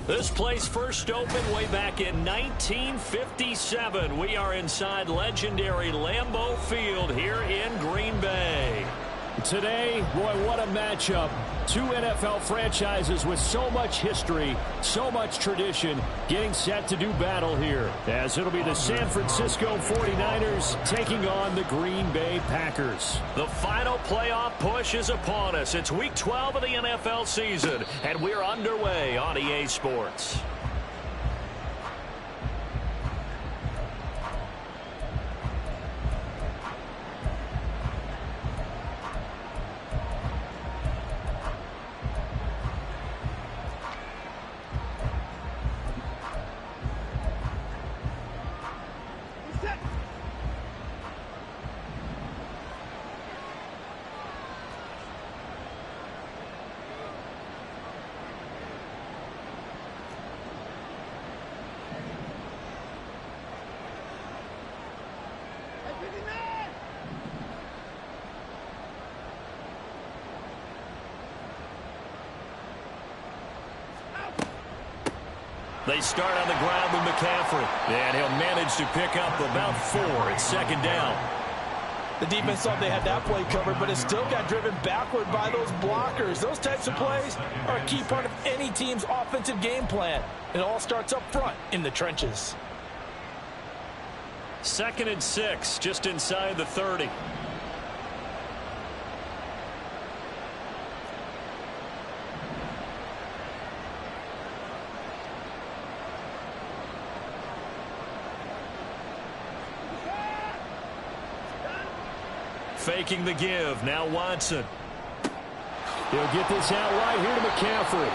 This place first opened way back in 1957. We are inside legendary Lambeau Field here in Green Bay. Today, boy, what a matchup. Two NFL franchises with so much history, so much tradition, getting set to do battle here. As it'll be the San Francisco 49ers taking on the Green Bay Packers. The final playoff push is upon us. It's Week 12 of the NFL season, and we're underway on EA Sports. They start on the ground with McCaffrey, and he'll manage to pick up about 4. It's second down. The defense thought they had that play covered, but it still got driven backward by those blockers. Those types of plays are a key part of any team's offensive game plan. It all starts up front in the trenches. 2nd and 6, just inside the 30. Faking the give. Now Watson. He'll get this out right here to McCaffrey.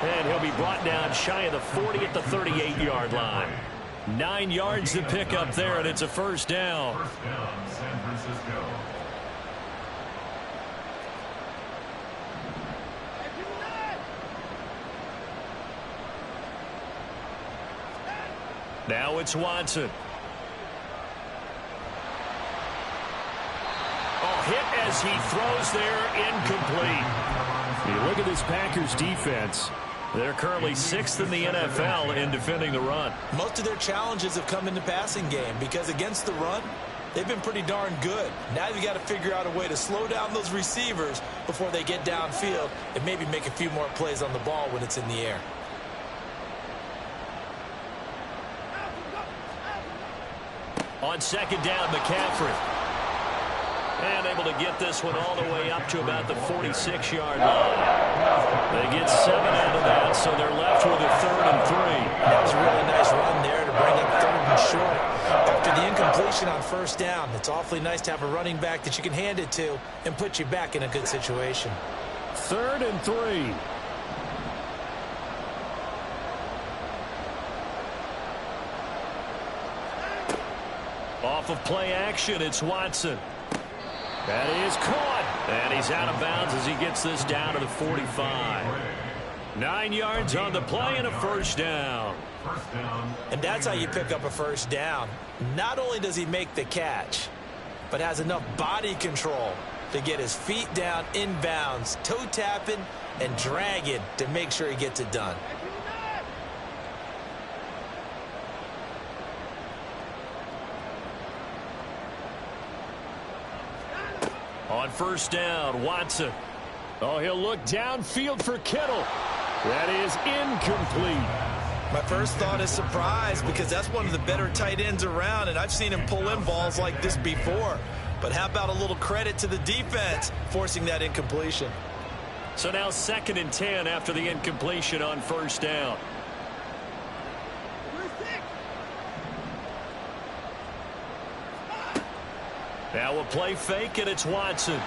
And he'll be brought down shy of the 40 at the 38-yard line. 9 yards to pick up there, and it's a first down. First down, San Francisco. Now it's Watson. Hit as he throws there, incomplete. You look at this Packers defense. They're currently 6th in the NFL in defending the run. Most of their challenges have come in the passing game because against the run, they've been pretty darn good. Now you've got to figure out a way to slow down those receivers before they get downfield and maybe make a few more plays on the ball when it's in the air. On second down, McCaffrey. And able to get this one all the way up to about the 46-yard line. They get 7 out of that, so they're left with a 3rd and 3. That was a really nice run there to bring up 3rd and short. After the incompletion on first down, it's awfully nice to have a running back that you can hand it to and put you back in a good situation. 3rd and 3. Off of play action, it's Watson. That is caught. And he's out of bounds as he gets this down to the 45. 9 yards on the play and a first down. And that's how you pick up a first down. Not only does he make the catch, but has enough body control to get his feet down inbounds, toe tapping and dragging to make sure he gets it done. On first down, Watson. Oh, he'll look downfield for Kittle. That is incomplete. My first thought is surprise because that's one of the better tight ends around, and I've seen him pull in balls like this before. But how about a little credit to the defense forcing that incompletion? So now 2nd and 10 after the incompletion on first down. Now a play fake, and it's Watson.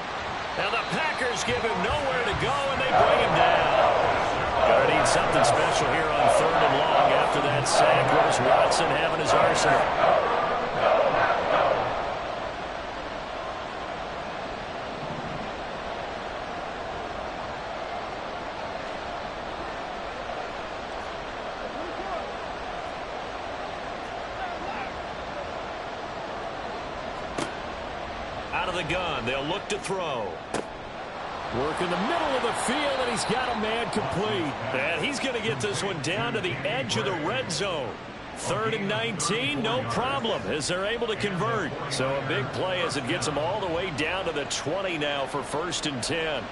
Now the Packers give him nowhere to go, and they bring him down. Gonna need something special here on 3rd and long after that sack. What does Watson have in his arsenal? Out of the gun, they'll look to throw. Work in the middle of the field, and he's got a man complete. And he's going to get this one down to the edge of the red zone. 3rd and 19, no problem, as they're able to convert. So a big play as it gets them all the way down to the 20 now for 1st and 10.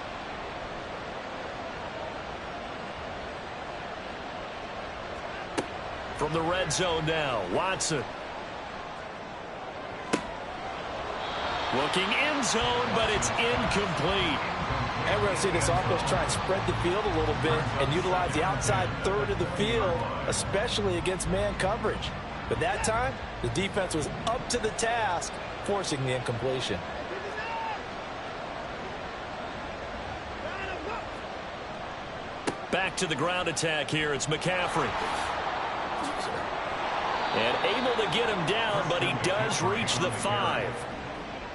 From the red zone now, Watson. Looking end zone, but it's incomplete. And we're going to see this offense try and spread the field a little bit and utilize the outside third of the field, especially against man coverage. But that time, the defense was up to the task, forcing the incompletion. Back to the ground attack here. It's McCaffrey. And able to get him down, but he does reach the 5.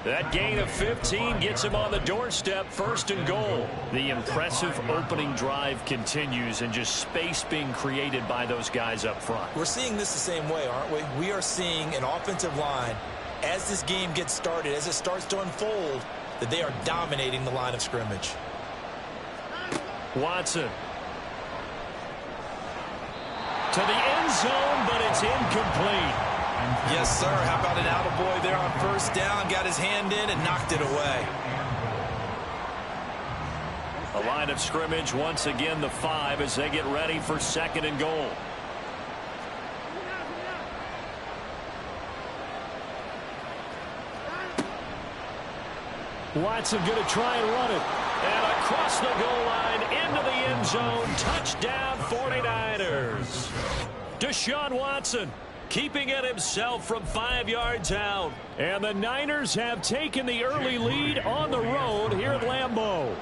That gain of 15 gets him on the doorstep, 1st and goal. The impressive opening drive continues, and just space being created by those guys up front. We're seeing this the same way, aren't we? We are seeing an offensive line, as this game gets started, as it starts to unfold, that they are dominating the line of scrimmage. Watson. To the end zone, but it's incomplete. Yes, sir. How about an attaboy there on 1st down? Got his hand in and knocked it away. A line of scrimmage once again, the 5, as they get ready for 2nd and goal. Watson going to try and run it. And across the goal line into the end zone. Touchdown 49ers. Deshaun Watson keeping it himself from 5 yards out. And the Niners have taken the early lead on the road here at Lambeau.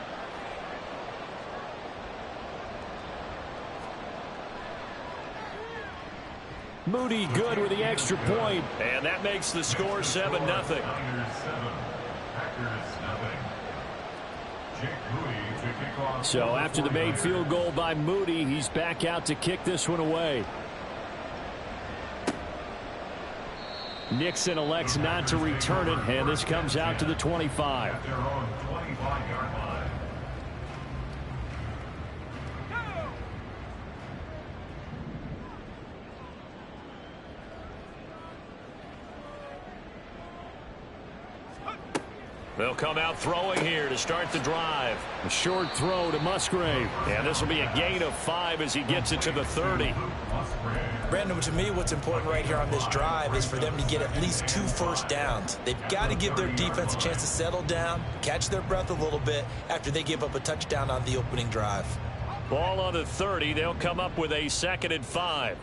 Moody good with the extra point. And that makes the score 7-0. So after the made field goal by Moody, he's back out to kick this one away. Nixon elects not to return it, and this comes out to the 25. At their own 25-yard line. They'll come out throwing here to start the drive. A short throw to Musgrave. And this will be a gain of 5 as he gets it to the 30. Brandon, to me, what's important right here on this drive is for them to get at least 2 first downs. They've got to give their defense a chance to settle down, catch their breath a little bit after they give up a touchdown on the opening drive. Ball on the 30. They'll come up with a 2nd and 5.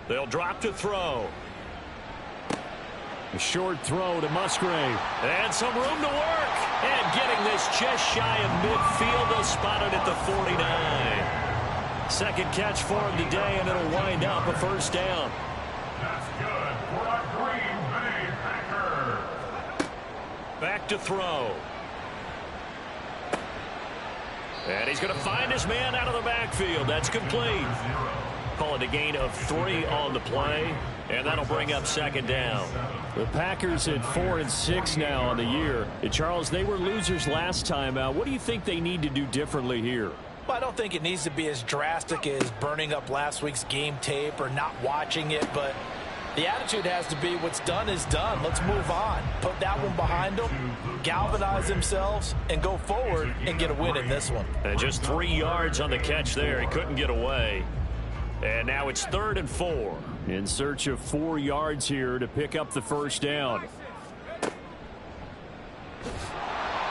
They'll drop to throw. A short throw to Musgrave. And some room to work. And getting this just shy of midfield. They'll spot it at the 49. 2nd catch for him today, and it'll wind up a 1st down. That's good for a Green Bay Packer. Back to throw. And he's going to find his man out of the backfield. That's complete. Call it a gain of 3 on the play, and that'll bring up 2nd down. The Packers at 4-6 now on the year. And Charles, they were losers last time out. What do you think they need to do differently here? Well, I don't think it needs to be as drastic as burning up last week's game tape or not watching it, but the attitude has to be what's done is done. Let's move on. Put that one behind them, galvanize themselves, and go forward and get a win in this one. And just 3 yards on the catch there. He couldn't get away. And now it's 3rd and 4. In search of 4 yards here to pick up the 1st down.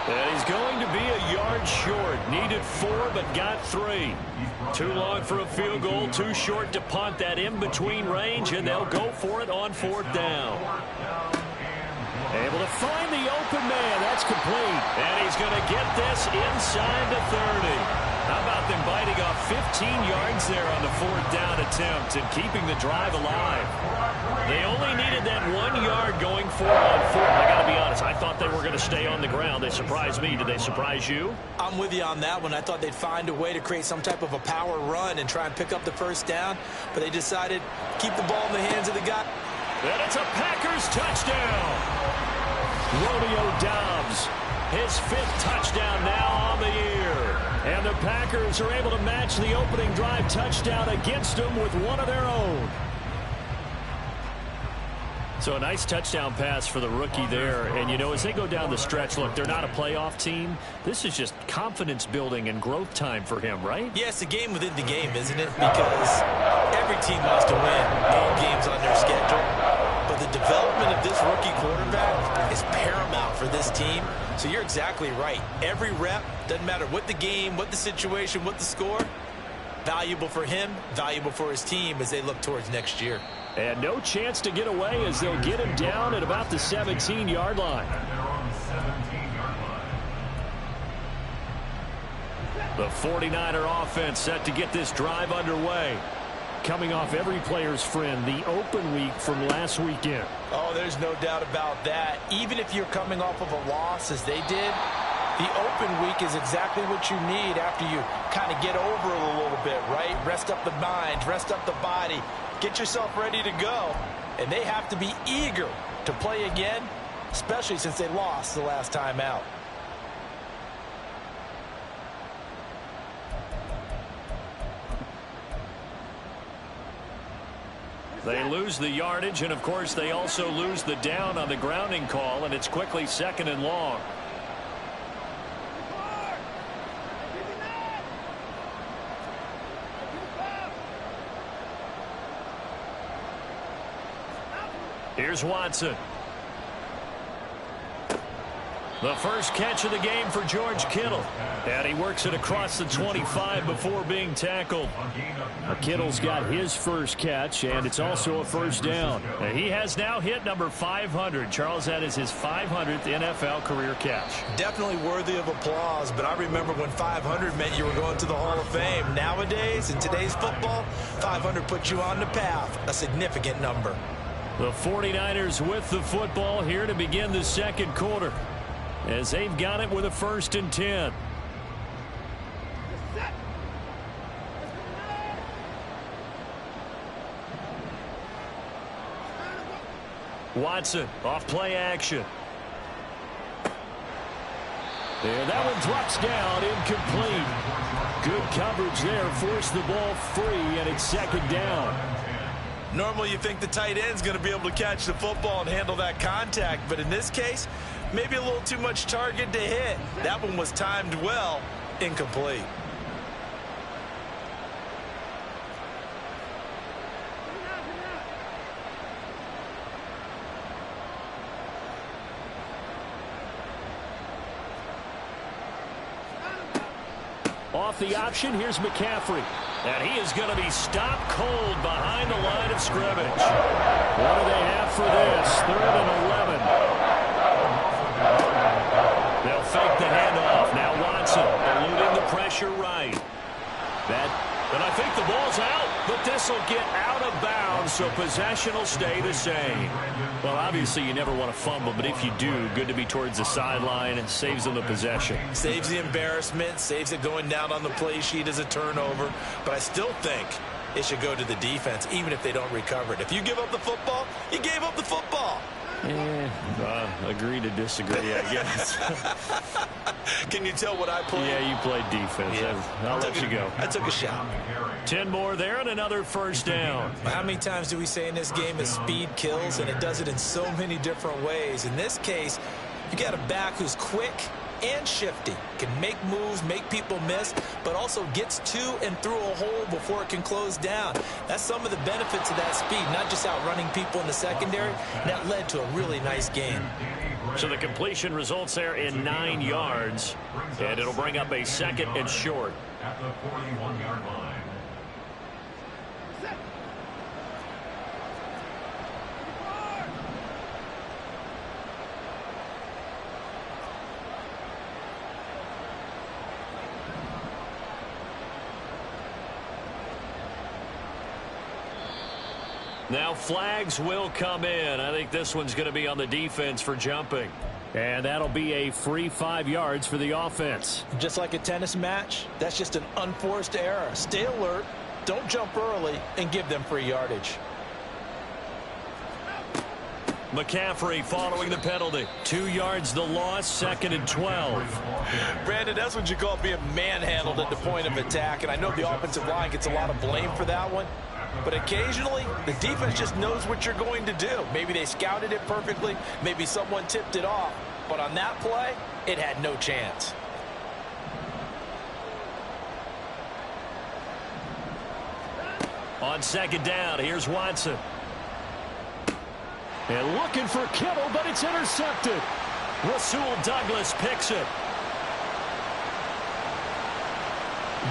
And he's going to be a yard short. Needed 4, but got 3. Too long for a field goal, too short to punt that in-between range, and they'll go for it on 4th down. Able to find the open man. That's complete. And he's going to get this inside the 30. How about them biting off 15 yards there on the 4th down attempt and keeping the drive alive? They only needed that 1 yard going forward on 4th. I got to be honest, I thought they were going to stay on the ground. They surprised me. Did they surprise you? I'm with you on that one. I thought they'd find a way to create some type of a power run and try and pick up the 1st down, but they decided to keep the ball in the hands of the guy. And it's a Packers touchdown. Romeo Doubs, his 5th touchdown now on the year. And the Packers are able to match the opening drive touchdown against them with one of their own. So a nice touchdown pass for the rookie there. And, you know, as they go down the stretch, look, they're not a playoff team. This is just confidence building and growth time for him, right? Yeah, it's a game within the game, isn't it? Because every team wants to win 8 games on their schedule. But the development of this rookie quarterback is paramount for this team. So you're exactly right. Every rep, doesn't matter what the game, what the situation, what the score, valuable for him, valuable for his team as they look towards next year. And no chance to get away as they'll get him down at about the 17-yard line. The 49er offense set to get this drive underway. Coming off every player's friend, the open week from last weekend. Oh, there's no doubt about that. Even if you're coming off of a loss as they did, the open week is exactly what you need after you kind of get over it a little bit, right? Rest up the mind, rest up the body, get yourself ready to go. And they have to be eager to play again, especially since they lost the last time out. They lose the yardage, and of course they also lose the down on the grounding call, and it's quickly 2nd and long. Here's Watson. The first catch of the game for George Kittle. And he works it across the 25 before being tackled. Kittle's got his first catch, and it's also a first down. And he has now hit number 500. Charles, that is his 500th NFL career catch. Definitely worthy of applause, but I remember when 500 meant you were going to the Hall of Fame. Nowadays, in today's football, 500 puts you on the path, a significant number. The 49ers with the football here to begin the second quarter, as they've got it with a 1st and 10. Watson off play action. And that one drops down, incomplete. Good coverage there, forced the ball free, and it's 2nd down. Normally you think the tight end's going to be able to catch the football and handle that contact, but in this case, maybe a little too much target to hit. That one was timed well, incomplete. Off the option, here's McCaffrey. And he is going to be stopped cold behind the line of scrimmage. What do they have for this? 3rd and 11. They'll fake the handoff. Now Watson eluding the pressure right. And I think the ball's out, but this will get out of bounds, so possession will stay the same. Well, obviously you never want to fumble, but if you do, good to be towards the sideline and saves them the possession. Saves the embarrassment, saves it going down on the play sheet as a turnover, but I still think it should go to the defense, even if they don't recover it. If you give up the football, you gave up the football. Agree to disagree, I guess. Can you tell what I played? Yeah, you played defense. Yeah. I'll let you go. I took a shot. 10 more there and another 1st down. How many times do we say in this game is speed kills, and it does it in so many different ways. In this case, you got a back who's quick and shifty, can make moves, make people miss, but also gets to and through a hole before it can close down. That's some of the benefits of that speed, not just outrunning people in the secondary. That led to a really nice game. So the completion results there in 9 yards, and it'll bring up a 2nd and short. At the 41-yard line. Now flags will come in. I think this one's going to be on the defense for jumping. And that'll be a free 5 yards for the offense. Just like a tennis match, that's just an unforced error. Stay alert, don't jump early, and give them free yardage. McCaffrey following the penalty. 2 yards the loss, 2nd and 12. Brandon, that's what you call being manhandled at the point of attack. And I know the offensive line gets a lot of blame for that one. But occasionally, the defense just knows what you're going to do. Maybe they scouted it perfectly. Maybe someone tipped it off. But on that play, it had no chance. On 2nd down, here's Watson. And looking for Kittle, but it's intercepted. Rasul Douglas picks it.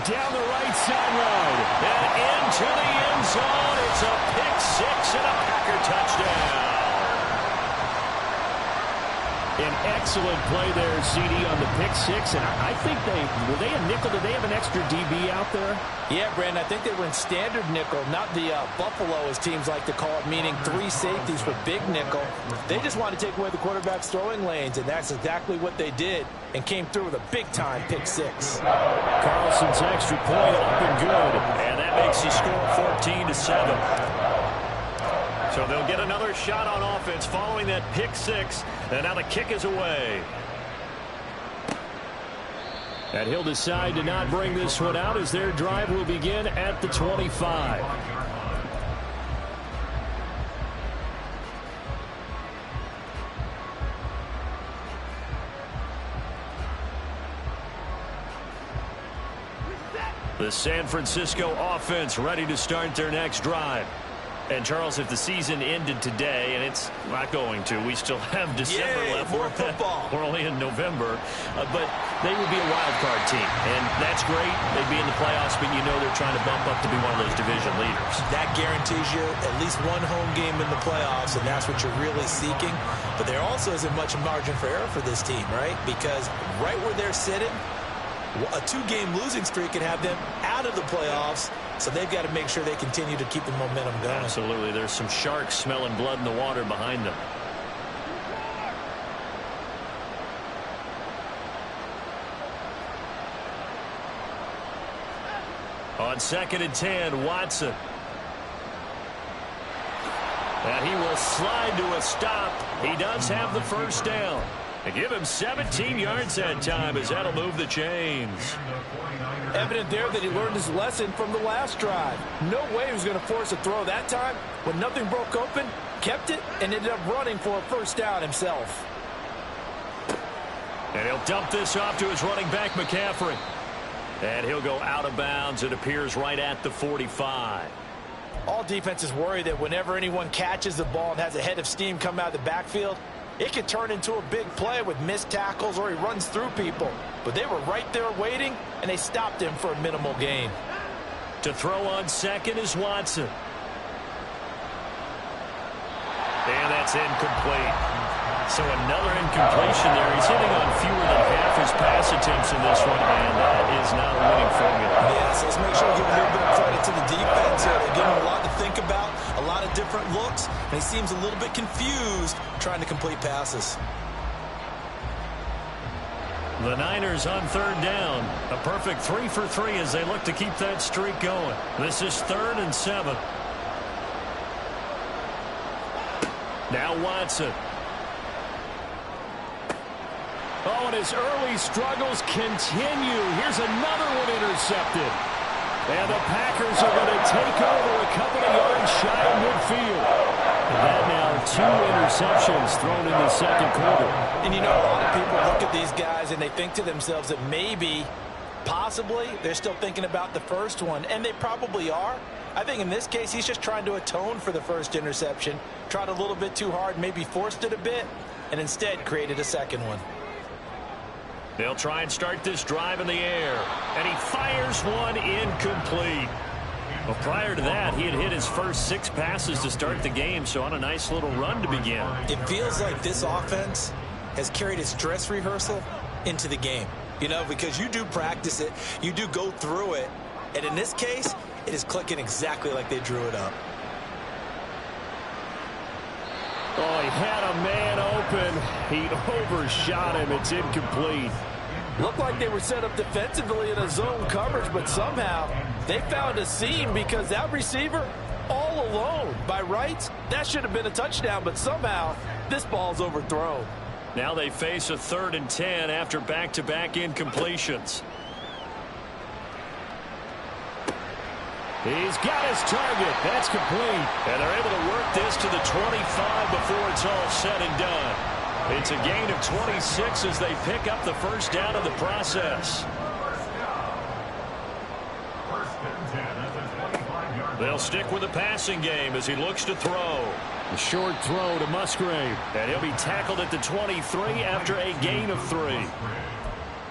Down the right sideline. And into the end zone. It's a pick-6 and a Packer touchdown. An excellent play there, CD, on the pick-6. And I think were they a nickel? Did they have an extra DB out there? Yeah, Brandon, I think they were in standard nickel, not the Buffalo, as teams like to call it, meaning 3 safeties for big nickel. They just want to take away the quarterback's throwing lanes, and that's exactly what they did, and came through with a big-time pick-6. Carlson's extra point up and good, and that makes the score 14-7. So they'll get another shot on offense following that pick-6, and now the kick is away. And he'll decide to not bring this one out as their drive will begin at the 25. The San Francisco offense ready to start their next drive. And, Charles, if the season ended today, and it's not going to, we still have December left. More football. We're only in November. But they would be a wild card team. And that's great. They'd be in the playoffs, but you know they're trying to bump up to be one of those division leaders. That guarantees you at least one home game in the playoffs, and that's what you're really seeking. But there also isn't much margin for error for this team, right? Because right where they're sitting, a 2-game losing streak could have them out of the playoffs. So they've got to make sure they continue to keep the momentum going. Absolutely. There's some sharks smelling blood in the water behind them. On 2nd and 10, Watson. And he will slide to a stop. He does have the first down. And give him 17 yards that time as that'll move the chains. Evident there that he learned his lesson from the last drive. No way he was going to force a throw that time. When nothing broke open, kept it, and ended up running for a first down himself. And he'll dump this off to his running back, McCaffrey. And he'll go out of bounds. It appears right at the 45. All defenses worry that whenever anyone catches the ball and has a head of steam come out of the backfield, it could turn into a big play with missed tackles or he runs through people. But they were right there waiting, and they stopped him for a minimal gain. To throw on 2nd is Watson. And that's incomplete. So another incompletion there. He's hitting on fewer than half his pass attempts in this one, and that is not a winning formula. Yeah, so let's make sure we give a little bit of credit to the defense here. They give him a lot to think about, a lot of different looks, and he seems a little bit confused trying to complete passes. The Niners on 3rd down. A perfect 3 for 3 as they look to keep that streak going. This is 3rd and 7. Now Watson. Oh, and his early struggles continue. Here's another one intercepted. And the Packers are going to take over a couple of yards shy of midfield. And that now 2 interceptions thrown in the 2nd quarter. And you know, a lot of people look at these guys and they think to themselves that maybe, possibly, they're still thinking about the first one. And they probably are. I think in this case, he's just trying to atone for the first interception. Tried a little bit too hard, maybe forced it a bit, and instead created a second one. They'll try and start this drive in the air. And he fires one incomplete. Well, prior to that, he had hit his first 6 passes to start the game, so on a nice little run to begin. It feels like this offense has carried its dress rehearsal into the game. You know, because you do practice it, you do go through it, and in this case, it is clicking exactly like they drew it up. Oh, he had a man open. He overshot him. It's incomplete. Looked like they were set up defensively in a zone coverage, but somehow they found a seam because that receiver, all alone. By rights, that should have been a touchdown, but somehow this ball's overthrown. Now they face a 3rd and 10 after back-to-back incompletions. He's got his target. That's complete. And they're able to work this to the 25 before it's all said and done. It's a gain of 26 as they pick up the first down in the process. They'll stick with the passing game as he looks to throw. A short throw to Musgrave. And he'll be tackled at the 23 after a gain of 3.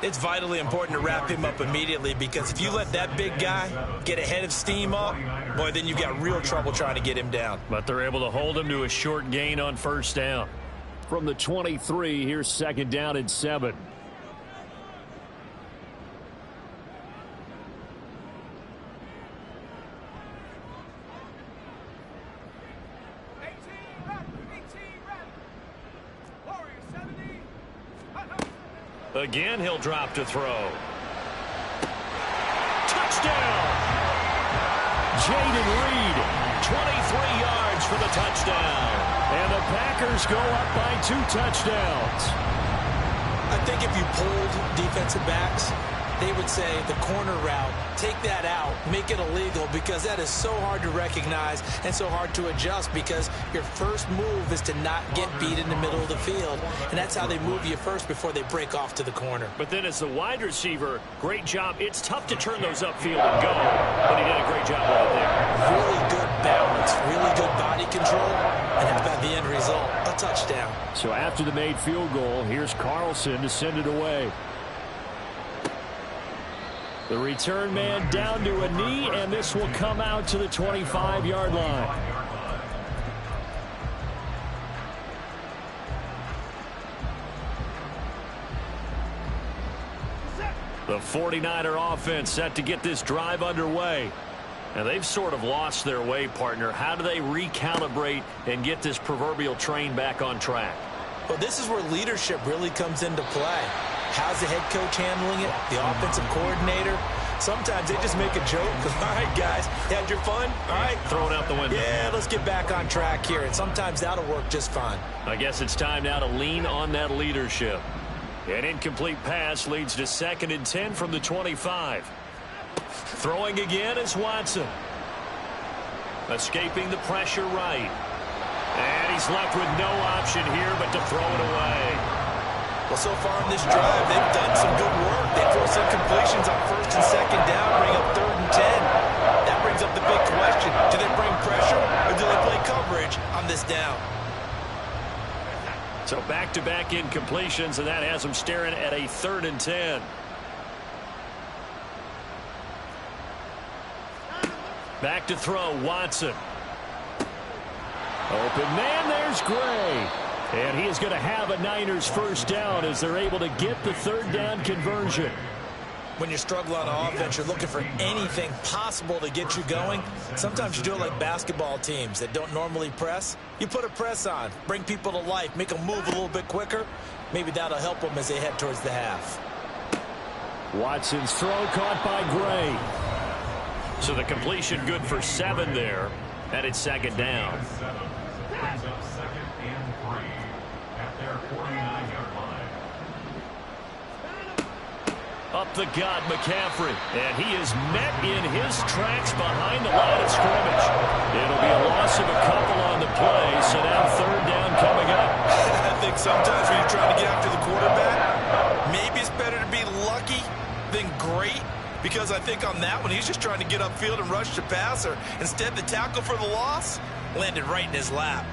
It's vitally important to wrap him up immediately, because if you let that big guy get ahead of steam up, boy, then you've got real trouble trying to get him down. But they're able to hold him to a short gain on first down. From the 23, here's 2nd down and 7. Again, he'll drop to throw. Touchdown! Jaden Reed, 23 yards for the touchdown. And the Packers go up by 2 touchdowns. I think if you polled defensive backs, they would say the corner route, take that out, make it illegal, because that is so hard to recognize and so hard to adjust, because your first move is to not get beat in the middle of the field, and that's how they move you first before they break off to the corner. But then as the wide receiver, great job. It's tough to turn those upfield and go, but he did a great job with it there. Really good balance, really good body control, and how about the end result? A touchdown. So after the made field goal, here's Carlson to send it away. The return man down to a knee, and this will come out to the 25-yard line. The 49er offense set to get this drive underway. And they've sort of lost their way, partner. How do they recalibrate and get this proverbial train back on track? Well, this is where leadership really comes into play. How's the head coach handling it? The offensive coordinator? Sometimes they just make a joke. All right, guys, you had your fun? All right. Throw it out the window. Yeah, let's get back on track here. And sometimes that'll work just fine. I guess it's time now to lean on that leadership. An incomplete pass leads to 2nd and 10 from the 25. Throwing again is Watson. Escaping the pressure right. And he's left with no option here but to throw it away. Well, so far in this drive, they've done some good work. They forced some completions on 1st and 2nd down, bring up 3rd and 10. That brings up the big question. Do they bring pressure or do they play coverage on this down? So back-to-back incompletions, and that has them staring at a 3rd and 10. Back to throw, Watson. Open man, there's Gray. And he is going to have a Niners first down as they're able to get the 3rd down conversion. When you're struggling on offense, you're looking for anything possible to get you going. Sometimes you do it like basketball teams that don't normally press. You put a press on, bring people to life, make them move a little bit quicker. Maybe that'll help them as they head towards the half. Watson's throw caught by Gray. So the completion good for 7 there. And it's 2nd down. Up the gut, McCaffrey. And he is met in his tracks behind the line of scrimmage. It'll be a loss of a couple on the play, so now 3rd down coming up. I think sometimes when you're trying to get after the quarterback, maybe it's better to be lucky than great, because I think on that one, he's just trying to get upfield and rush the passer. Instead, the tackle for the loss landed right in his lap.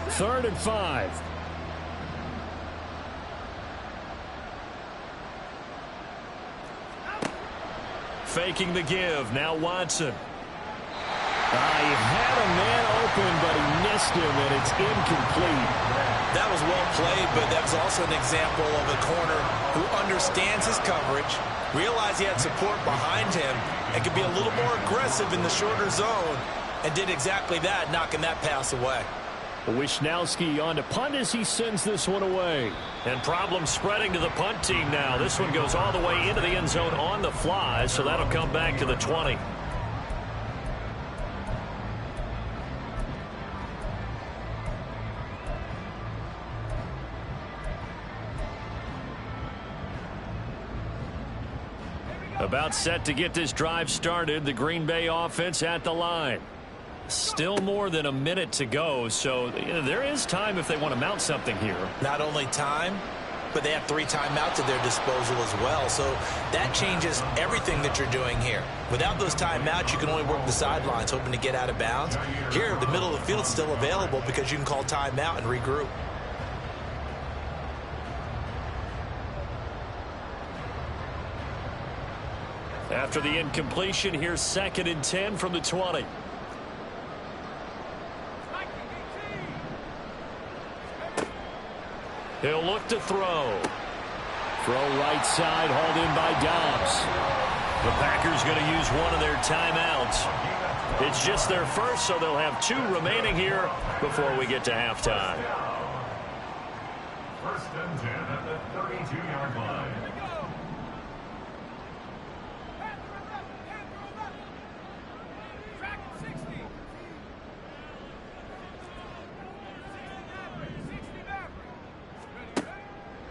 3rd and 5. Faking the give. Now Watson. He had a man open, but he missed him, and it's incomplete. That was well played, but that was also an example of a corner who understands his coverage, realized he had support behind him, and could be a little more aggressive in the shorter zone, and did exactly that, knocking that pass away. Wisnowski on to punt as he sends this one away. And problems spreading to the punt team now. This one goes all the way into the end zone on the fly, so that'll come back to the 20. About set to get this drive started. The Green Bay offense at the line. Still more than a minute to go, so there is time if they want to mount something here. Not only time, but they have 3 timeouts at their disposal as well, so that changes everything that you're doing here. Without those timeouts, you can only work the sidelines, hoping to get out of bounds. Here, the middle of the field's still available because you can call timeout and regroup. After the incompletion, here's 2nd and 10 from the 20. He'll look to throw. Throw right side, hauled in by Dobbs. The Packers going to use one of their timeouts. It's just their first, so they'll have 2 remaining here before we get to halftime. 1st and 10 at the 32-yard line.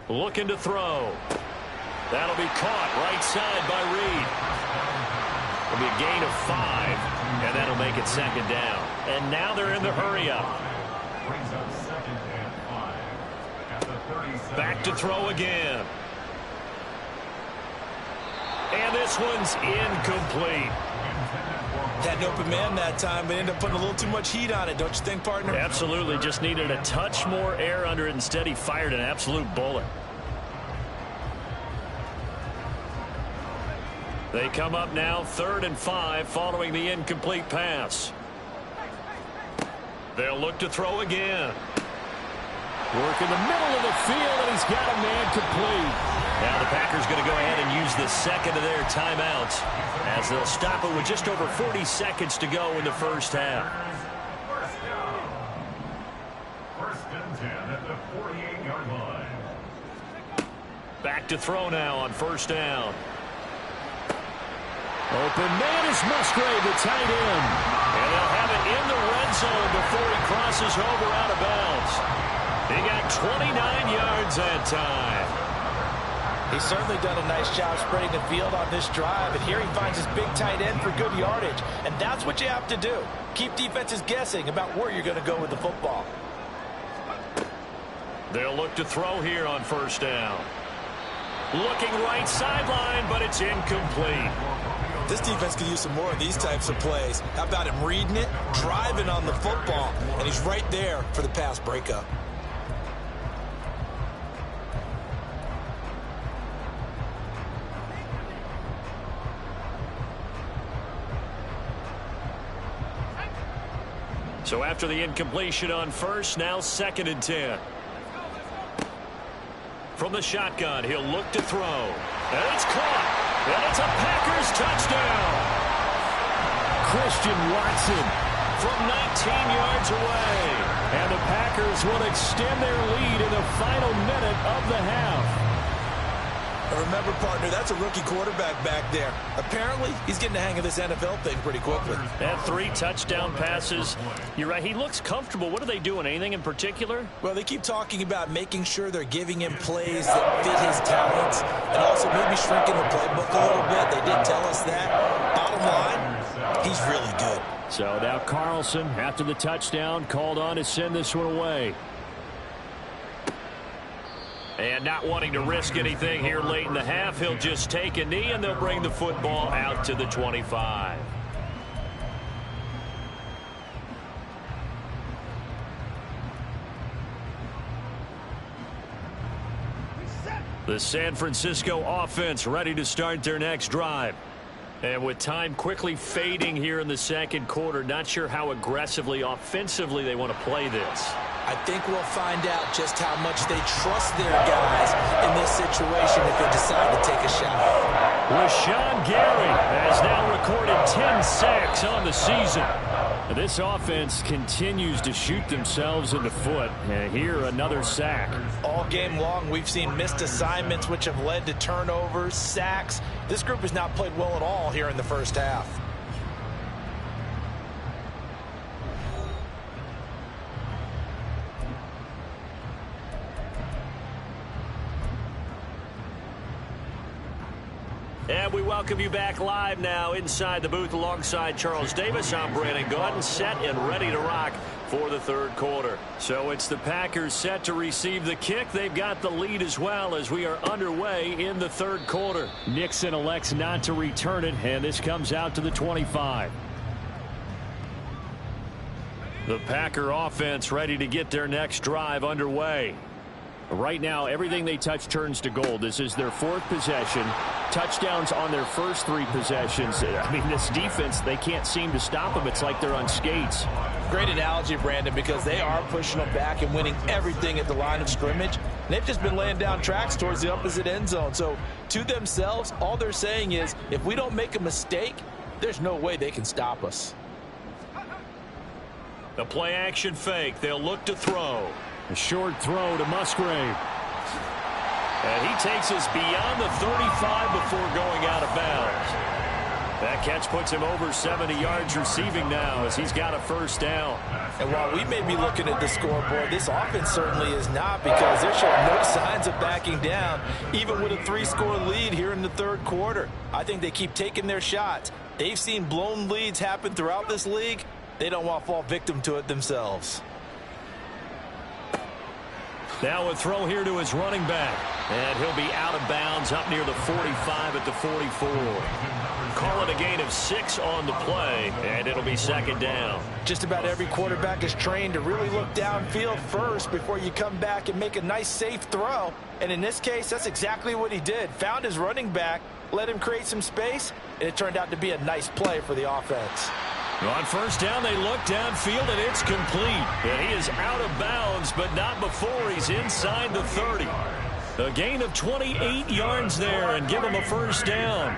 Looking to throw. That'll be caught right side by Reed. It'll be a gain of 5, and that'll make it 2nd down. And now they're in the hurry up. Brings up 2nd and 5 at the 37. Back to throw again. And this one's incomplete. Had an open man that time, but ended up putting a little too much heat on it, don't you think, partner? Absolutely. Just needed a touch more air under it. Instead, he fired an absolute bullet. They come up now 3rd and 5 following the incomplete pass. They'll look to throw again. Work in the middle of the field, and he's got a man complete. Now the Packers going to go ahead and use the 2nd of their timeouts as they'll stop it with just over 40 seconds to go in the first half. 1st and 10 at the 48-yard line. Back to throw now on 1st down. Open man is Musgrave, the tight end. And they'll have it in the red zone before he crosses over out of bounds. He got 29 yards that time. He's certainly done a nice job spreading the field on this drive, and here he finds his big tight end for good yardage. And that's what you have to do. Keep defenses guessing about where you're going to go with the football. They'll look to throw here on 1st down. Looking right sideline, but it's incomplete. This defense could use some more of these types of plays. How about him reading it, driving on the football, and he's right there for the pass breakup. So after the incompletion on 1st, now 2nd and 10. From the shotgun, he'll look to throw. And it's caught. And it's a Packers touchdown. Christian Watson from 19 yards away. And the Packers will extend their lead in the final minute of the half. Remember, partner, that's a rookie quarterback back there. Apparently, he's getting the hang of this NFL thing pretty quickly. Had 3 touchdown passes. You're right, he looks comfortable. What are they doing? Anything in particular? Well, they keep talking about making sure they're giving him plays that fit his talents and also maybe shrinking the playbook a little bit. They did tell us that. Bottom line, he's really good. So now Carlson, after the touchdown, called on to send this one away. And not wanting to risk anything here late in the half, he'll just take a knee, and they'll bring the football out to the 25. The San Francisco offense ready to start their next drive. And with time quickly fading here in the 2nd quarter, not sure how aggressively, offensively they want to play this. I think we'll find out just how much they trust their guys in this situation if they decide to take a shot. Rashawn Gary has now recorded 10 sacks on the season. This offense continues to shoot themselves in the foot. And here, another sack. All game long, we've seen missed assignments, which have led to turnovers, sacks. This group has not played well at all here in the first half. And we welcome you back live now inside the booth alongside Charles Davis. I'm Brandon Gaudin, set and ready to rock for the third quarter. So it's the Packers set to receive the kick. They've got the lead as well as we are underway in the third quarter. Nixon elects not to return it, and this comes out to the 25. The Packer offense ready to get their next drive underway. Right now, everything they touch turns to gold. This is their fourth possession. Touchdowns on their first three possessions. I mean, this defense, they can't seem to stop them. It's like they're on skates. Great analogy, Brandon, because they are pushing them back and winning everything at the line of scrimmage. And they've just been laying down tracks towards the opposite end zone. So to themselves, all they're saying is, if we don't make a mistake, there's no way they can stop us. The play action fake. They'll look to throw. A short throw to Musgrave. And he takes us beyond the 35 before going out of bounds. That catch puts him over 70 yards receiving now as he's got a first down. And while we may be looking at the scoreboard, this offense certainly is not, because they're showing no signs of backing down, even with a 3-score lead here in the third quarter. I think they keep taking their shots. They've seen blown leads happen throughout this league. They don't want to fall victim to it themselves. Now a throw here to his running back. And he'll be out of bounds up near the 45 at the 44. Call it a gain of 6 on the play, and it'll be second down. Just about every quarterback is trained to really look downfield first before you come back and make a nice, safe throw. And in this case, that's exactly what he did. Found his running back, let him create some space, and it turned out to be a nice play for the offense. On first down, they look downfield, and it's complete. And he is out of bounds, but not before he's inside the 30. A gain of 28 yards there, and give him a first down.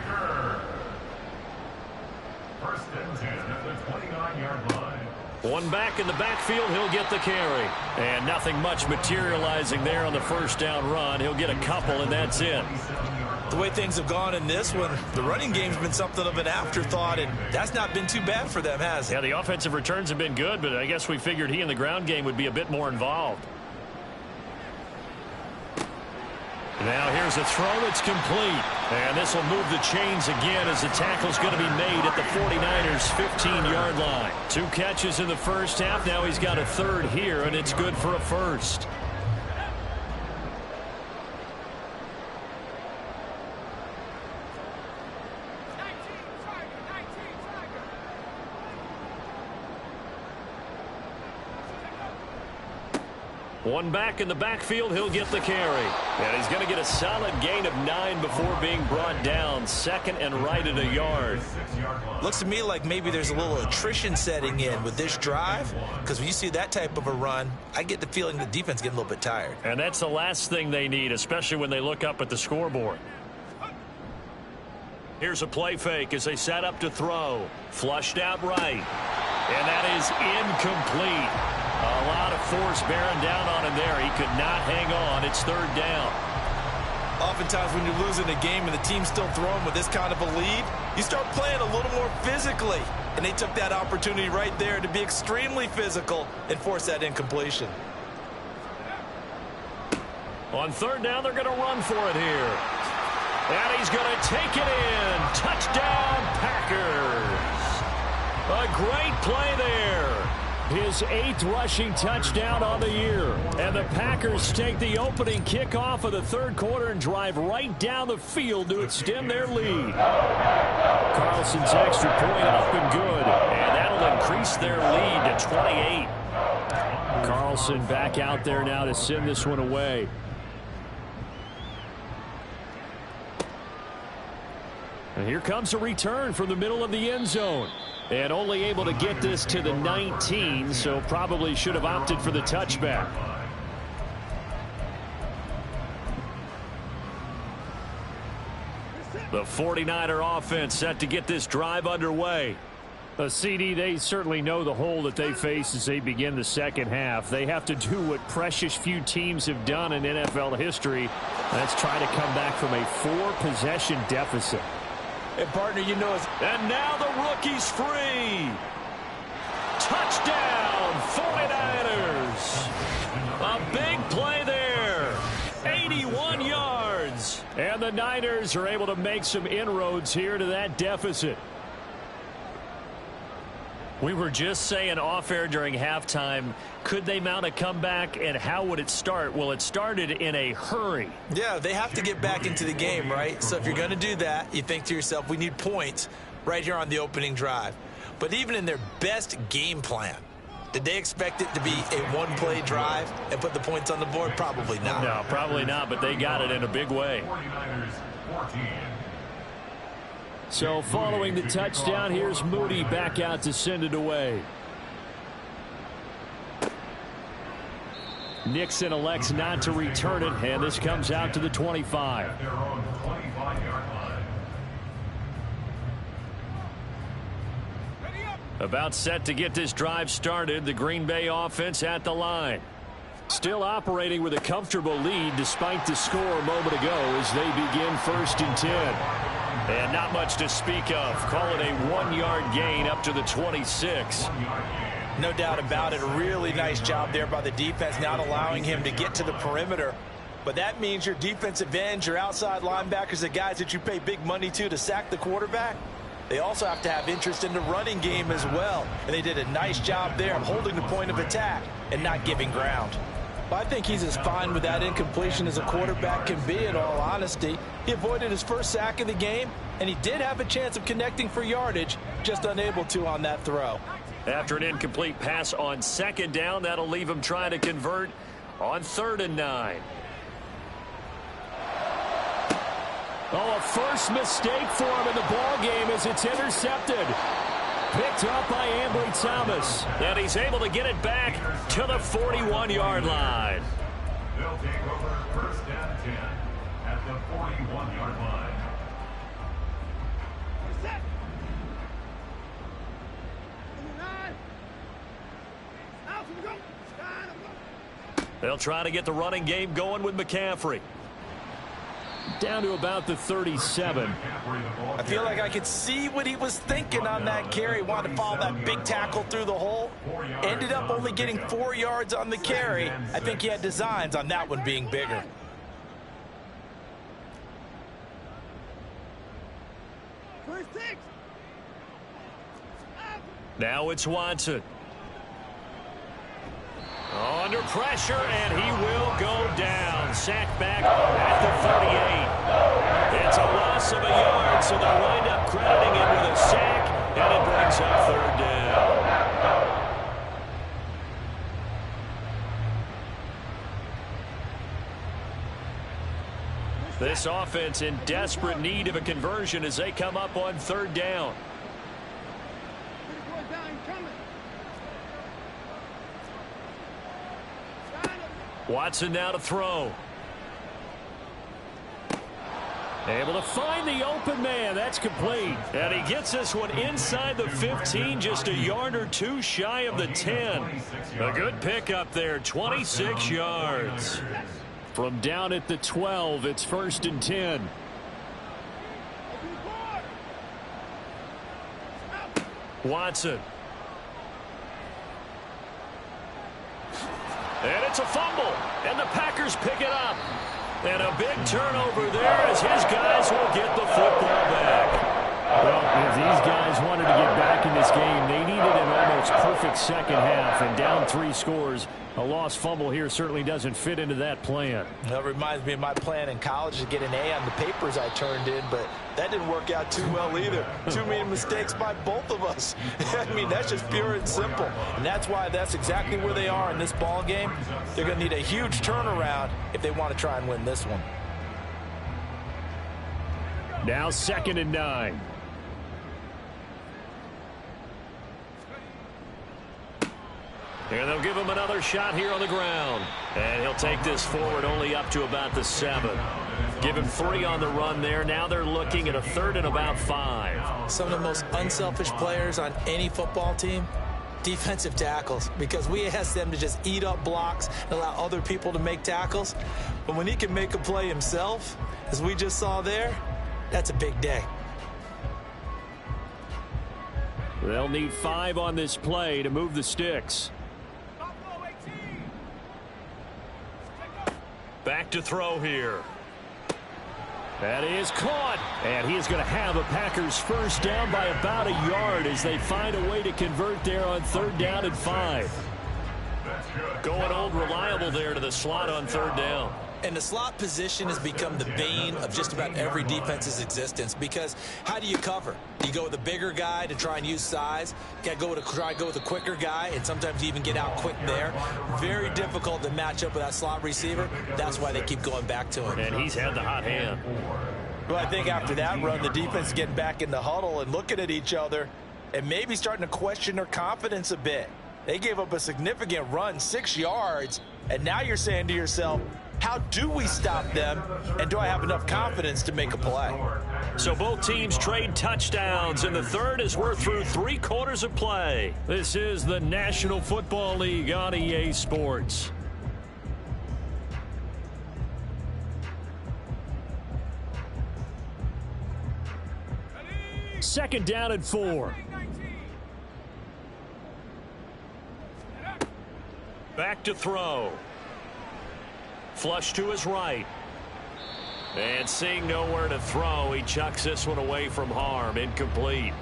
First and 10 at the 29-yard line. One back in the backfield, he'll get the carry. And nothing much materializing there on the first down run. He'll get a couple, and that's it. The way things have gone in this one, the running game's been something of an afterthought, and that's not been too bad for them, has it? Yeah, the offensive returns have been good, but I guess we figured he in the ground game would be a bit more involved. Now here's a throw that's complete. And this will move the chains again as the tackle's going to be made at the 49ers' 15-yard line. 2 catches in the first half. Now he's got a third here, and it's good for a first. One back in the backfield, he'll get the carry. And he's going to get a solid gain of 9 before being brought down. Second and right at a yard. Looks to me like maybe there's a little attrition setting in with this drive, because when you see that type of a run, I get the feeling the defense getting a little bit tired. And that's the last thing they need, especially when they look up at the scoreboard. Here's a play fake as they set up to throw. Flushed out right. And that is incomplete. A lot of force bearing down on him there. He could not hang on. It's third down. Oftentimes when you're losing a game and the team's still throwing with this kind of a lead, you start playing a little more physically. And they took that opportunity right there to be extremely physical and force that incompletion. On third down, they're going to run for it here. And he's going to take it in. Touchdown, Packers. A great play there. His 8th rushing touchdown on the year. And the Packers take the opening kickoff of the third quarter and drive right down the field to extend their lead. Carlson's extra point up and good. And that'll increase their lead to 28. Carlson back out there now to send this one away. And here comes a return from the middle of the end zone. And only able to get this to the 19, so probably should have opted for the touchback. The 49er offense set to get this drive underway. CD, they certainly know the hole that they face as they begin the second half. They have to do what precious few teams have done in NFL history. That's try to come back from a 4-possession deficit. And partner, you know it's... And now the rookie's free. Touchdown, 49ers. A big play there. 81 yards. And the Niners are able to make some inroads here to that deficit. We were just saying off-air during halftime, could they mount a comeback, and how would it start? Well, it started in a hurry. Yeah, they have to get back into the game, right? So if you're going to do that, you think to yourself, we need points right here on the opening drive. But even in their best game plan, did they expect it to be a one-play drive and put the points on the board? Probably not. No, probably not, but they got it in a big way. 49ers 14. So following the touchdown, here's Moody back out to send it away. Nixon elects not to return it, and this comes out to the 25. At their own 25-yard line. About set to get this drive started, the Green Bay offense at the line. Still operating with a comfortable lead despite the score a moment ago as they begin 1st and 10. And not much to speak of. Call it a 1-yard gain up to the 26. No doubt about it. A really nice job there by the defense, not allowing him to get to the perimeter. But that means your defensive ends, your outside linebackers, the guys that you pay big money to sack the quarterback, they also have to have interest in the running game as well. And they did a nice job there of holding the point of attack and not giving ground. Well, I think he's as fine with that incompletion as a quarterback can be, in all honesty. He avoided his first sack of the game, and he did have a chance of connecting for yardage, just unable to on that throw. After an incomplete pass on 2nd down, that'll leave him trying to convert on 3rd and 9. Oh, a first mistake for him in the ball game as it's intercepted. Picked up by Ambry Thomas. And he's able to get it back to the 41-yard line. They'll take over 1st and 10 at the 41-yard line. They'll try to get the running game going with McCaffrey. Down to about the 37. I feel like I could see what he was thinking on that carry. Wanted to follow that big tackle through the hole. Ended up only getting 4 yards on the carry. I think he had designs on that one being bigger. Now it's Watson. Under pressure, and he will go down. Sacked back at the 38. It's a loss of a yard, so they'll wind up crediting him with a sack, and it brings up 3rd down. This offense in desperate need of a conversion as they come up on 3rd down. Watson now to throw. Able to find the open man. That's complete. And he gets this one inside the 15, just a yard or two shy of the 10. A good pickup there, 26 yards. From down at the 12, it's 1st and 10. Watson. And it's a fumble, and the Packers pick it up. And a big turnover there as his guys will get the football back. Well, if these guys wanted to get back in this game, they needed an almost perfect second half, and down 3 scores. A lost fumble here certainly doesn't fit into that plan. That reminds me of my plan in college to get an A on the papers I turned in, but that didn't work out too well either. Too many mistakes by both of us. I mean, that's just pure and simple. And that's why that's exactly where they are in this ball game. They're going to need a huge turnaround if they want to try and win this one. Now 2nd and 9. And they'll give him another shot here on the ground. And he'll take this forward only up to about the 7. Give him 3 on the run there. Now they're looking at a 3rd and about 5. Some of the most unselfish players on any football team, defensive tackles, because we ask them to just eat up blocks and allow other people to make tackles. But when he can make a play himself, as we just saw there, that's a big day. They'll need 5 on this play to move the sticks. Back to throw here. That is caught. And he is going to have a Packers first down by about a yard as they find a way to convert there on 3rd down and 5. Going old reliable there to the slot on 3rd down. And the slot position has become the bane of just about every defense's existence, because how do you cover? You go with a bigger guy to try and use size. You got to try and go with a quicker guy, and sometimes you even get out quick there. Very difficult to match up with that slot receiver. That's why they keep going back to him. And he's had the hot hand. Well, I think after that run, the defense is getting back in the huddle and looking at each other and maybe starting to question their confidence a bit. They gave up a significant run, 6 yards, and now you're saying to yourself, how do we stop them, and do I have enough confidence to make a play? So both teams trade touchdowns, and the third as we're through 3 quarters of play. This is the National Football League on EA Sports. Second down and 4. Back to throw. Flush to his right. And seeing nowhere to throw, he chucks this one away from harm. Incomplete.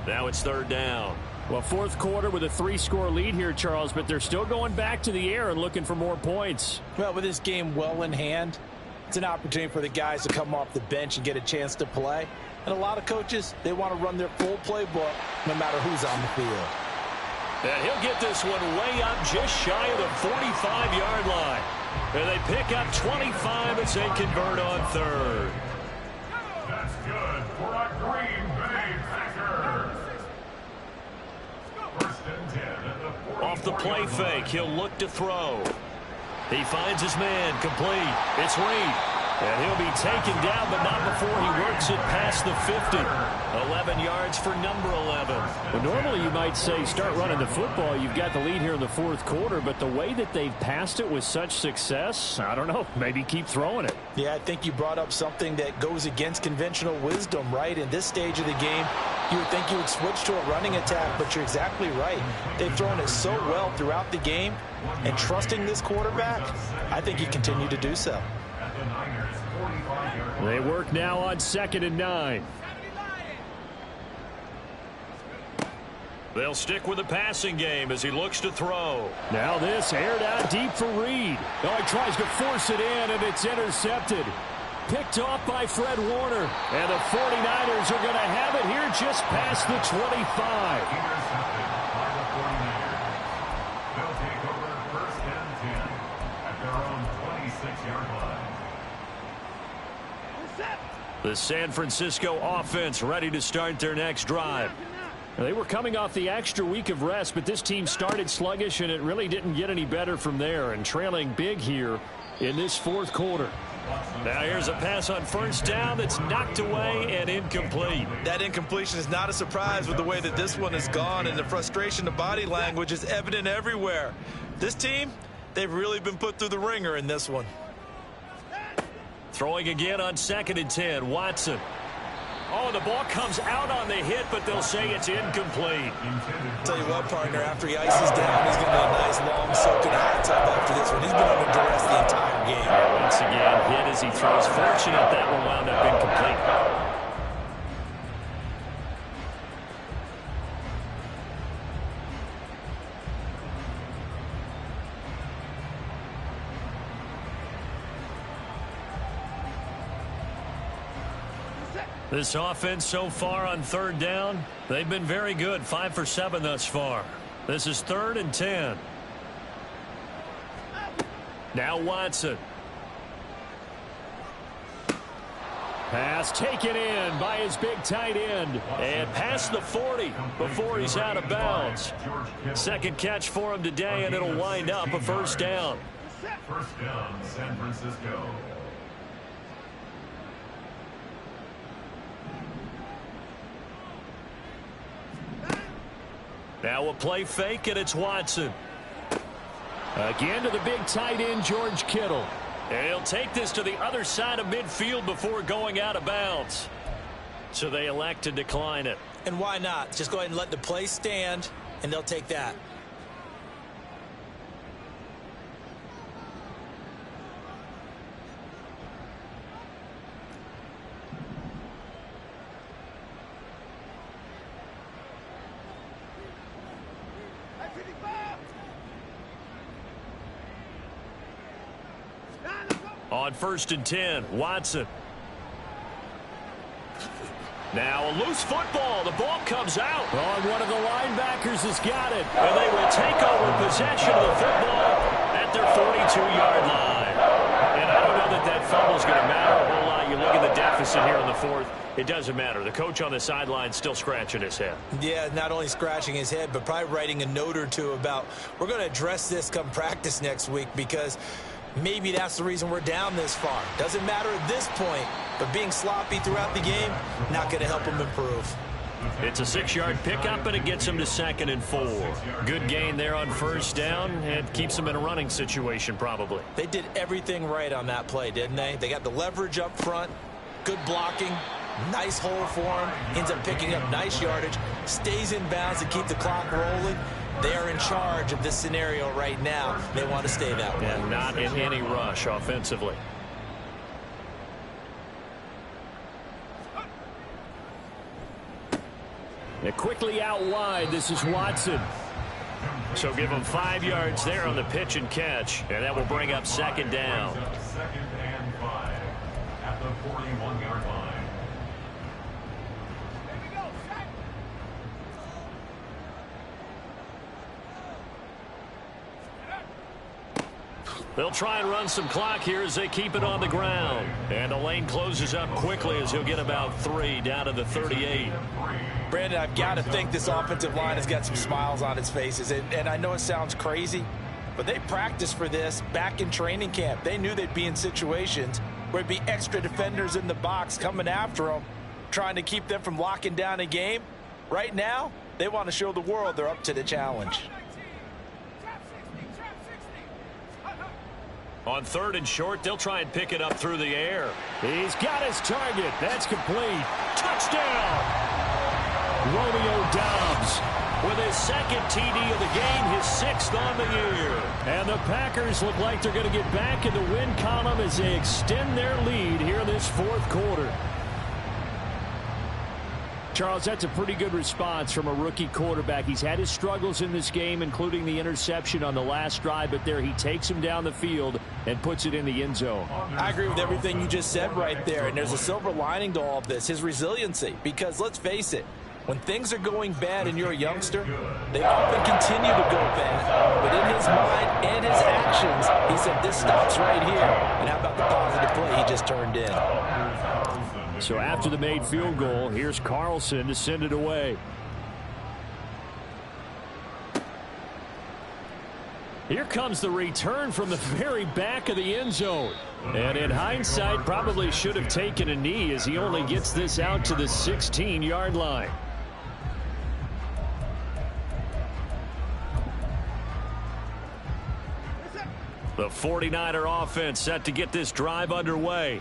Now it's 3rd down. Well, 4th quarter with a 3-score lead here, Charles, but they're still going back to the air and looking for more points. Well, with this game well in hand, it's an opportunity for the guys to come off the bench and get a chance to play. And a lot of coaches, they want to run their full playbook no matter who's on the field. And he'll get this one way up just shy of the 45-yard line. And they pick up 25 as they convert on 3rd. That's good for a Green Bay Packers. 1st and 10 at the 44. Off the play fake, he'll look to throw. He finds his man, complete. It's Reed. And he'll be taken down, but not before he works it past the 50. 11 yards for number 11. Well, normally you might say start running the football. You've got the lead here in the 4th quarter, but the way that they've passed it with such success, I don't know, maybe keep throwing it. Yeah, I think you brought up something that goes against conventional wisdom, right? In this stage of the game, you would think you would switch to a running attack, but you're exactly right. They've thrown it so well throughout the game, and trusting this quarterback, I think you continue to do so. They work now on 2nd and 9. They'll stick with the passing game as he looks to throw. Now this aired out deep for Reed. Oh, he tries to force it in, and it's intercepted. Picked off by Fred Warner. And the 49ers are going to have it here just past the 25. Intercepted by the 49ers. They'll take over 1st and 10 at their own 26-yard line. The San Francisco offense ready to start their next drive. They were coming off the extra week of rest, but this team started sluggish, and it really didn't get any better from there, and trailing big here in this 4th quarter. Now here's a pass on 1st down that's knocked away and incomplete. That incompletion is not a surprise with the way that this one has gone, and the frustration, the body language is evident everywhere. This team, they've really been put through the ringer in this one. Throwing again on 2nd and 10, Watson. Oh, the ball comes out on the hit, but they'll say it's incomplete. Tell you what, partner, after he ices down, he's going to get a nice long soaking hot tub after this one. He's been under duress the entire game. And once again, hit as he throws. Fortunate that one wound up incomplete. This offense so far on 3rd down, they've been very good. 5 for 7 thus far. This is 3rd and 10. Now Watson. Pass taken in by his big tight end. And past the 40 before he's out of bounds. 2nd catch for him today, and it'll wind up a 1st down. 1st down, San Francisco. Now a play fake, and it's Watson. Again to the big tight end, George Kittle. And he'll take this to the other side of midfield before going out of bounds. So they elect to decline it. And why not? Just go ahead and let the play stand, and they'll take that. On 1st and 10, Watson. Now a loose football. The ball comes out. Oh, and one of the linebackers has got it. And they will take over possession of the football at their 42-yard line. And I don't know that fumble's going to matter a whole lot. You look at the deficit here in the 4th. It doesn't matter. The coach on the sideline still scratching his head. Yeah, not only scratching his head, but probably writing a note or two about we're going to address this come practice next week because maybe that's the reason we're down this far. Doesn't matter at this point, but being sloppy throughout the game, not going to help him improve. It's a 6-yard pickup, and it gets him to 2nd and 4. Good gain there on 1st down, and keeps him in a running situation probably. They did everything right on that play, didn't they? They got the leverage up front, good blocking, nice hole for him, ends up picking up nice yardage, stays in bounds to keep the clock rolling. They are in charge of this scenario right now. They want to stay that way. And not in any rush offensively. And quickly out wide, this is Watson. So give him 5 yards there on the pitch and catch, and that will bring up 2nd down. 2nd and 5 at the 41-yard line. They'll try and run some clock here as they keep it on the ground. And the lane closes up quickly as he'll get about 3 down to the 38. Brandon, I've got to think this offensive line has got some smiles on its faces. And I know it sounds crazy, but they practiced for this back in training camp. They knew they'd be in situations where there'd be extra defenders in the box coming after them, trying to keep them from locking down a game. Right now, they want to show the world they're up to the challenge. On 3rd and short, they'll try and pick it up through the air. He's got his target. That's complete. Touchdown! Romeo Doubs with his 2nd TD of the game, his 6th on the year. And the Packers look like they're going to get back in the win column as they extend their lead here in this 4th quarter. Charles, that's a pretty good response from a rookie quarterback. He's had his struggles in this game, including the interception on the last drive, but there he takes him down the field and puts it in the end zone. I agree with everything you just said right there, and there's a silver lining to all of this, his resiliency, because let's face it, when things are going bad and you're a youngster, they often continue to go bad, but in his mind and his actions, he said this stops right here, and how about the positive play he just turned in? So after the made field goal, here's Carlson to send it away. Here comes the return from the very back of the end zone. And in hindsight, probably should have taken a knee as he only gets this out to the 16-yard line. The 49er offense set to get this drive underway.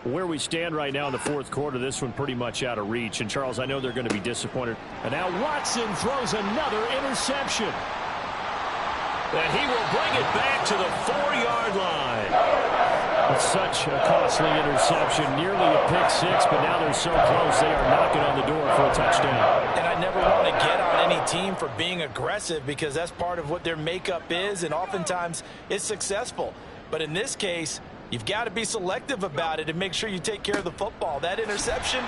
Where we stand right now in the 4th quarter, this one pretty much out of reach. And, Charles, I know they're going to be disappointed. And now Watson throws another interception. And he will bring it back to the 4-yard line. It's such a costly interception, nearly a pick 6, but now they're so close they are knocking on the door for a touchdown. And I never want to get on any team for being aggressive because that's part of what their makeup is, and oftentimes it's successful. But in this case, you've got to be selective about it and make sure you take care of the football. That interception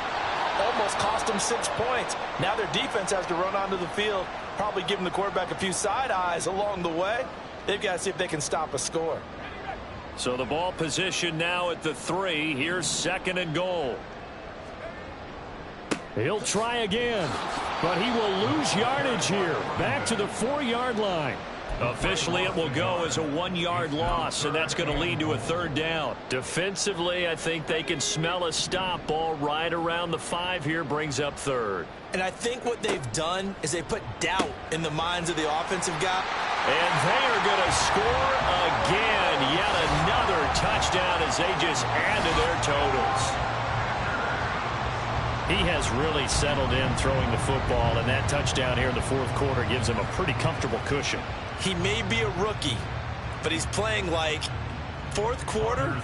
almost cost them 6 points. Now their defense has to run onto the field, probably giving the quarterback a few side eyes along the way. They've got to see if they can stop a score. So the ball position now at the 3. Here's 2nd and goal. He'll try again, but he will lose yardage here. Back to the 4-yard line. Officially, it will go as a 1-yard loss, and that's going to lead to a 3rd down. Defensively, I think they can smell a stop. Ball right around the 5 here brings up 3rd. And I think what they've done is they put doubt in the minds of the offensive guy. And they are going to score again. Yet another touchdown as they just add to their totals. He has really settled in throwing the football, and that touchdown here in the 4th quarter gives him a pretty comfortable cushion. He may be a rookie, but he's playing like 4th quarter,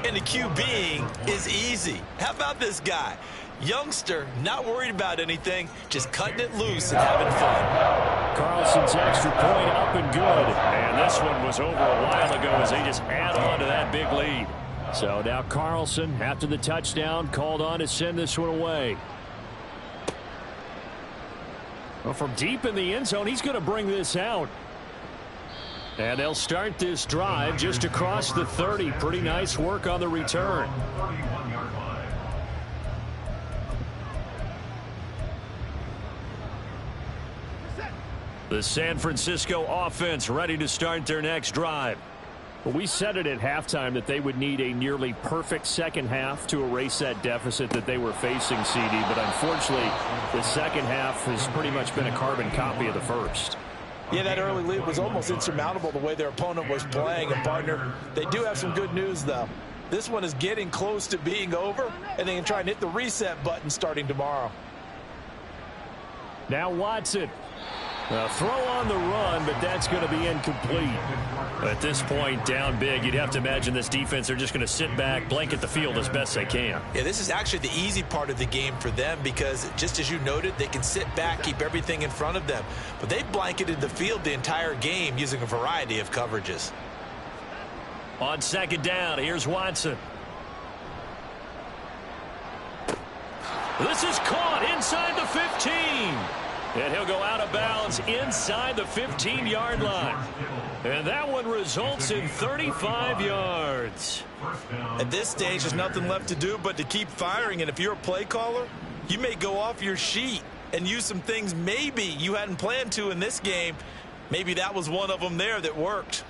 and the QBing is easy. How about this guy? Youngster, not worried about anything, just cutting it loose and having fun. Carlson's extra point up and good. And this one was over a while ago as they just add on to that big lead. So now Carlson, after the touchdown, called on to send this one away. Well, from deep in the end zone, he's going to bring this out. And they'll start this drive just across the 30. Pretty nice work on the return. The San Francisco offense ready to start their next drive. We said it at halftime that they would need a nearly perfect second half to erase that deficit that they were facing, CD. But unfortunately, the second half has pretty much been a carbon copy of the first. Yeah, that early lead was almost insurmountable the way their opponent was playing. And, partner, they do have some good news, though. This one is getting close to being over, and they can try and hit the reset button starting tomorrow. Now Watson. A throw on the run, but that's going to be incomplete. At this point, down big, you'd have to imagine this defense are just going to sit back, blanket the field as best they can. Yeah, this is actually the easy part of the game for them because, just as you noted, they can sit back, keep everything in front of them. But they blanketed the field the entire game using a variety of coverages. On second down, here's Watson. This is caught inside the 15. And he'll go out of bounds inside the 15-yard line. And that one results in 35 yards. At this stage, there's nothing left to do but to keep firing. And if you're a play caller, you may go off your sheet and use some things maybe you hadn't planned to in this game. Maybe that was one of them there that worked.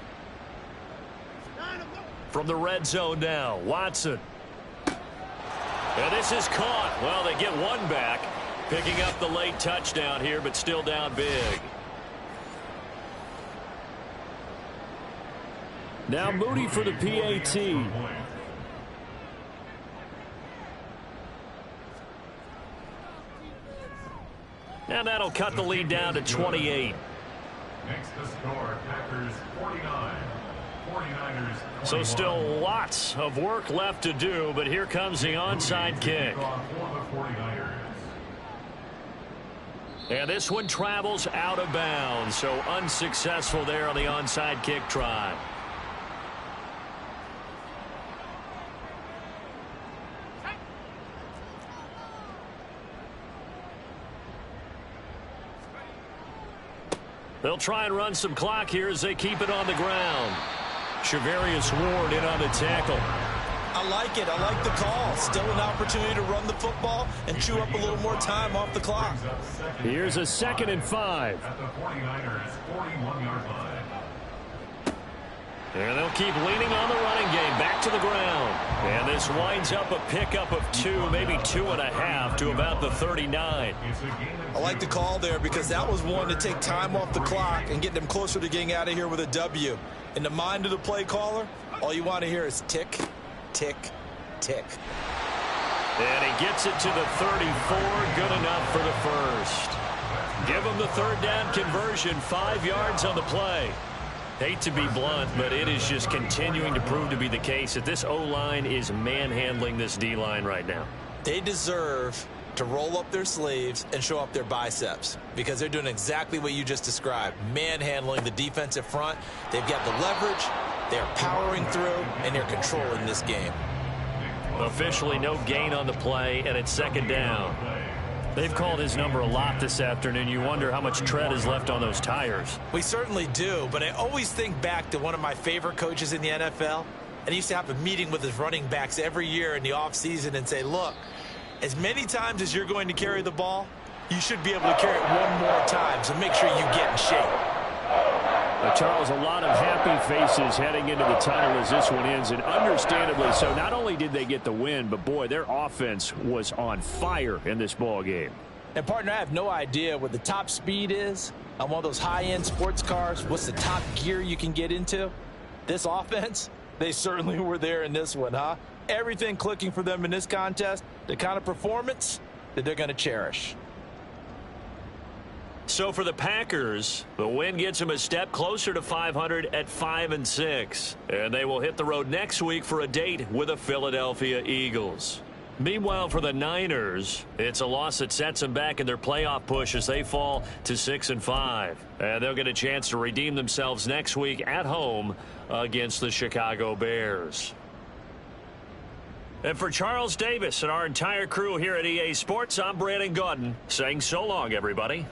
From the red zone now, Watson. And this is caught. Well, they get one back. Picking up the late touchdown here, but still down big. Now Moody for the PAT. And that'll cut the lead down to 28. Makes the score Packers 49. 49ers 21. So still lots of work left to do, but here comes the onside kick. And this one travels out of bounds, so unsuccessful there on the onside kick try. They'll try and run some clock here as they keep it on the ground. Charvarius Ward in on the tackle. I like it. I like the call. Still an opportunity to run the football and chew up a little more time off the clock. Here's a 2nd and 5. At the 49ers 41-yard line. And they'll keep leaning on the running game back to the ground. And this winds up a pickup of 2, maybe 2.5 to about the 39. I like the call there because that was one to take time off the clock and get them closer to getting out of here with a W. In the mind of the play caller, all you want to hear is tick, tick, tick. And he gets it to the 34. Good enough for the first. Give him the third down conversion. 5 yards on the play. Hate to be blunt, but it is just continuing to prove to be the case that this O-line is manhandling this D-line right now. They deserve to roll up their sleeves and show up their biceps because they're doing exactly what you just described, manhandling the defensive front. They've got the leverage, they're powering through, and they're controlling this game. Officially no gain on the play, and it's second down. They've called his number a lot this afternoon. You wonder how much tread is left on those tires. We certainly do, but I always think back to one of my favorite coaches in the NFL, and he used to have a meeting with his running backs every year in the offseason and say, look, as many times as you're going to carry the ball, you should be able to carry it one more time, so make sure you get in shape. Charles, a lot of happy faces heading into the tunnel as this one ends, and understandably so. Not only did they get the win, but boy, their offense was on fire in this ball game. And partner, I have no idea what the top speed is on one of those high-end sports cars. What's the top gear you can get into? This offense, they certainly were there in this one, huh? Everything clicking for them in this contest, the kind of performance that they're going to cherish. So for the Packers, the win gets them a step closer to 500 at 5-6. And they will hit the road next week for a date with the Philadelphia Eagles. Meanwhile, for the Niners, it's a loss that sets them back in their playoff push as they fall to 6-5. And they'll get a chance to redeem themselves next week at home against the Chicago Bears. And for Charles Davis and our entire crew here at EA Sports, I'm Brandon Gaudin saying so long, everybody.